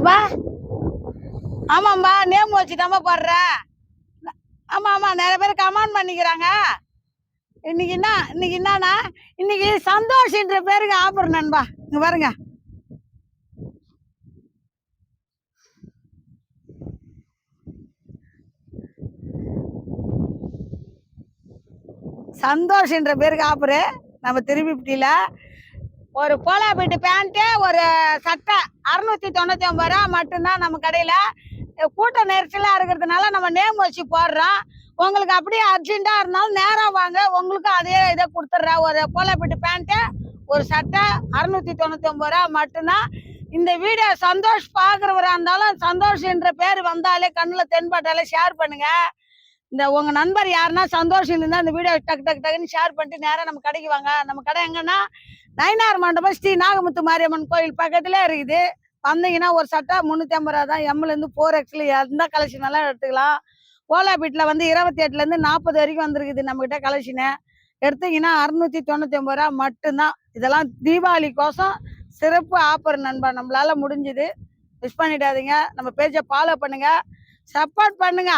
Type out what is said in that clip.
என்னப்பா? ஆமாம்பா, நேம் வச்சுதாம்மா போடுறேன். ஆமா ஆமா, நிறைய பேர் கமெண்ட் பண்ணிக்கிறாங்க. இன்னைக்கு என்னன்னா, இன்னைக்கு சந்தோஷ்ன்ற பேருக்கு ஆஃபர் நண்பா. இங்க பாருங்க, சந்தோஷ்ன்ற பேருக்கு ஆஃபரு. நம்ம திருப்பிட்டியில ஒரு போலாபீட்டு பேண்ட்டு, ஒரு சட்டை 699 ரூபா மட்டும்தான் நம்ம கடையில். கூட்ட நெரிசலாக இருக்கிறதுனால நம்ம நேம் வச்சு போடுறோம். உங்களுக்கு அப்படியே அர்ஜென்ட்டாக இருந்தாலும் நேராக வாங்க, உங்களுக்கும் அதே இதை கொடுத்துட்றேன். ஒரு போலாபீட்டு பேண்ட்டு, ஒரு சட்டை 699 ரூபா மட்டும்தான். இந்த வீடியோ சந்தோஷ் பார்க்குறவராக இருந்தாலும் சந்தோஷ்ன்ற பேர் வந்தாலே கண்ணில் தென்பட்டாலே ஷேர் பண்ணுங்க. இந்த உங்க நண்பர் யாருன்னா சந்தோஷம் இருந்தா இந்த வீடியோ டக்கு டக்கு டக்குன்னு ஷேர் பண்ணிட்டு நேரம் நம்ம கடைக்கு வாங்க. நம்ம கடை எங்கன்னா நயினார் மண்டபம் ஸ்ரீ நாகமுத்து மாரியம்மன் கோயில் பக்கத்துல இருக்குது. வந்தீங்கன்னா ஒரு சட்டை 350 ரூபா தான். எம்லேருந்து 4X எந்த கலெக்ஷன் எல்லாம் எடுத்துக்கலாம். போலாபீட்டில் வந்து 28லேருந்து 40 வரைக்கும் வந்துருக்குது நம்மகிட்ட கலெக்ஷனு. எடுத்தீங்கன்னா 699 ரூபா மட்டும்தான். இதெல்லாம் தீபாவளி கோசம் சிறப்பு ஆஃபர் நண்பா. நம்மளால முடிஞ்சுது, மிஸ் பண்ணிடாதீங்க. நம்ம பேஜை ஃபாலோ பண்ணுங்க, சப்போர்ட் பண்ணுங்க.